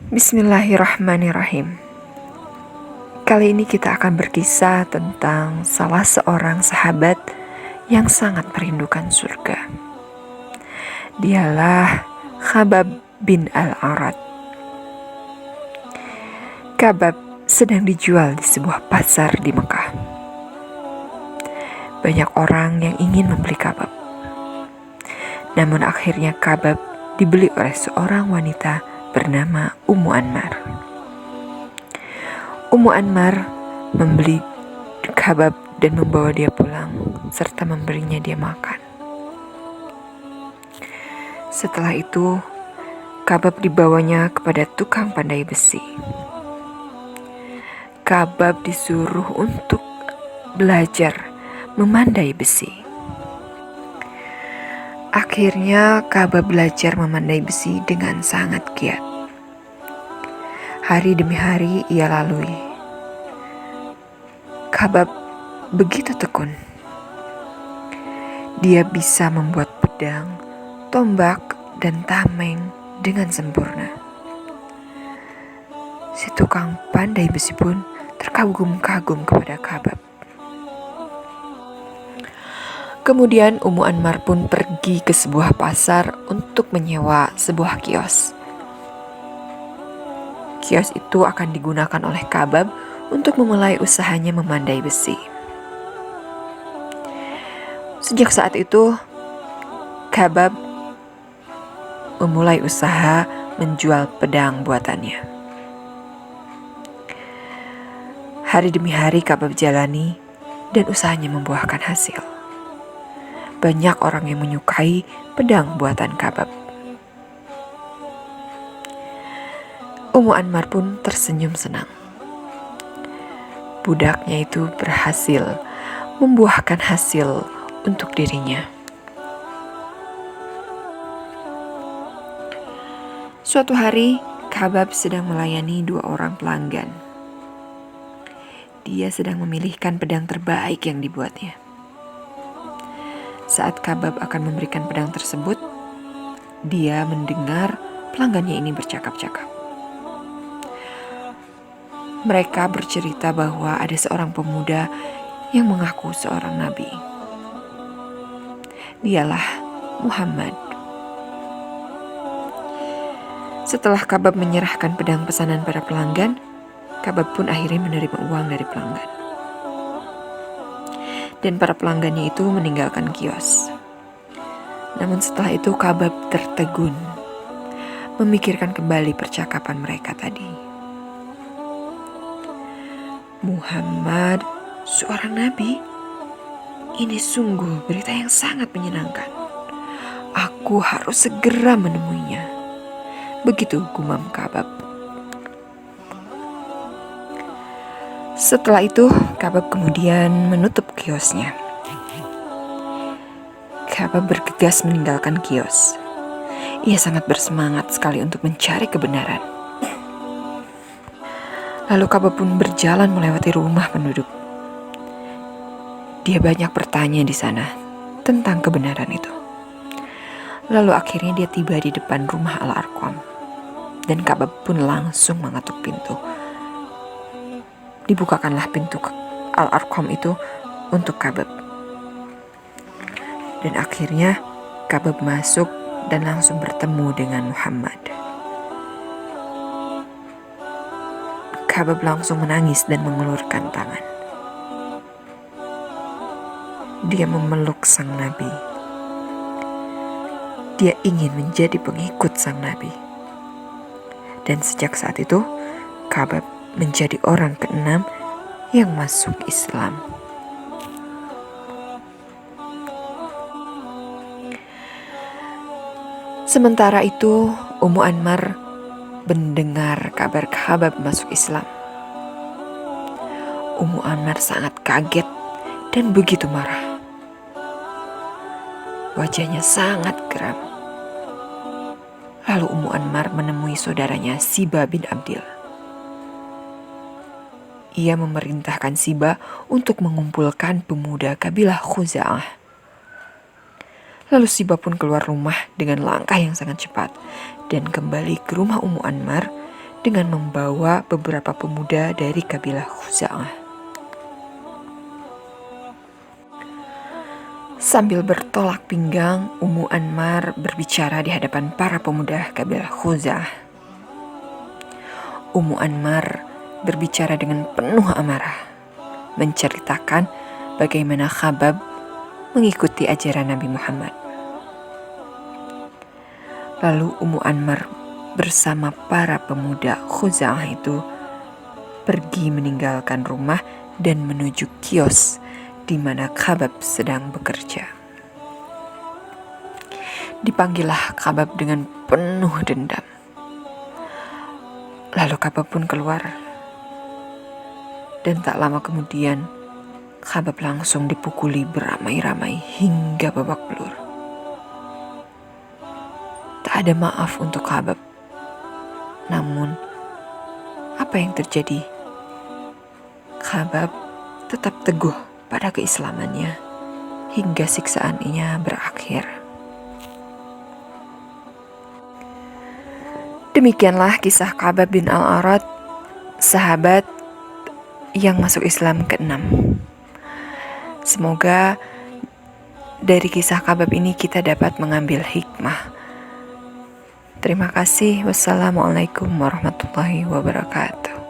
Bismillahirrahmanirrahim. Kali ini kita akan berkisah tentang salah seorang sahabat yang sangat merindukan surga. Dialah Khabbab bin Al-Arat. Khabbab sedang dijual di sebuah pasar di Mekah. Banyak orang yang ingin membeli Khabbab. Namun akhirnya Khabbab dibeli oleh seorang wanita bernama Ummu Anmar. Ummu Anmar membeli Khabbab dan membawa dia pulang serta memberinya dia makan. Setelah itu, Khabbab dibawanya kepada tukang pandai besi. Khabbab disuruh untuk belajar memandai besi. Akhirnya Khabbab belajar memandai besi dengan sangat giat. Hari demi hari ia lalui. Khabbab begitu tekun. Dia bisa membuat pedang, tombak, dan tameng dengan sempurna. Si tukang pandai besi pun terkagum-kagum kepada Khabbab. Kemudian Ummu Anmar pun pergi ke sebuah pasar untuk menyewa sebuah kios. Kios itu akan digunakan oleh Khabbab untuk memulai usahanya memandai besi. Sejak saat itu, Khabbab memulai usaha menjual pedang buatannya. Hari demi hari Khabbab jalani dan usahanya membuahkan hasil. Banyak orang yang menyukai pedang buatan Khabbab. Ummu Anmar pun tersenyum senang. Budaknya itu berhasil membuahkan hasil untuk dirinya. Suatu hari, Khabbab sedang melayani 2 orang pelanggan. Dia sedang memilihkan pedang terbaik yang dibuatnya. Saat Khabbab akan memberikan pedang tersebut, dia mendengar pelanggannya ini bercakap-cakap. Mereka bercerita bahwa ada seorang pemuda yang mengaku seorang nabi. Dialah Muhammad. Setelah Khabbab menyerahkan pedang pesanan pada pelanggan, Khabbab pun akhirnya menerima uang dari pelanggan. Dan para pelanggannya itu meninggalkan kios. Namun setelah itu Khabbab tertegun, memikirkan kembali percakapan mereka tadi. Muhammad, seorang nabi? Ini sungguh berita yang sangat menyenangkan. Aku harus segera menemuinya. Begitu gumam Khabbab. Setelah itu, Khabbab kemudian menutup kiosnya. Khabbab bergegas meninggalkan kios. Ia sangat bersemangat sekali untuk mencari kebenaran. Lalu Khabbab pun berjalan melewati rumah penduduk. Dia banyak bertanya di sana tentang kebenaran itu. Lalu akhirnya dia tiba di depan rumah Al-Arqam. Dan Khabbab pun langsung mengetuk pintu. Dibukakanlah pintu Al-Arqam itu untuk Khabbab. Dan akhirnya Khabbab masuk dan langsung bertemu dengan Muhammad. Khabbab langsung menangis dan mengulurkan tangan. Dia memeluk sang nabi. Dia ingin menjadi pengikut sang nabi. Dan sejak saat itu, Khabbab menjadi orang ke-6 yang masuk Islam. Sementara itu, Ummu Anmar mendengar kabar Khabbab masuk Islam. Ummu Anmar sangat kaget dan begitu marah. Wajahnya sangat geram. Lalu Ummu Anmar menemui saudaranya Siba bin Abdil. Ia memerintahkan Siba untuk mengumpulkan pemuda kabilah Khuza'ah. Lalu Siba pun keluar rumah dengan langkah yang sangat cepat dan kembali ke rumah Ummu Anmar dengan membawa beberapa pemuda dari kabilah Khuza'ah. Sambil bertolak pinggang, Ummu Anmar berbicara di hadapan para pemuda kabilah Khuza'ah. Ummu Anmar berbicara dengan penuh amarah, menceritakan bagaimana Khabbab mengikuti ajaran Nabi Muhammad. Lalu Ummu Anmar bersama para pemuda Khuza'ah itu pergi meninggalkan rumah dan menuju kios di mana Khabbab sedang bekerja. Dipanggillah Khabbab dengan penuh dendam. Lalu Khabbab pun keluar. Dan tak lama kemudian, Khabbab langsung dipukuli beramai-ramai hingga babak belur. Tak ada maaf untuk Khabbab. Namun, apa yang terjadi? Khabbab tetap teguh pada keislamannya hingga siksaannya berakhir. Demikianlah kisah Khabbab bin Al-Arat, sahabat yang masuk Islam ke-6. Semoga dari kisah Khabbab ini kita dapat mengambil hikmah. Terima kasih. Wassalamualaikum warahmatullahi wabarakatuh.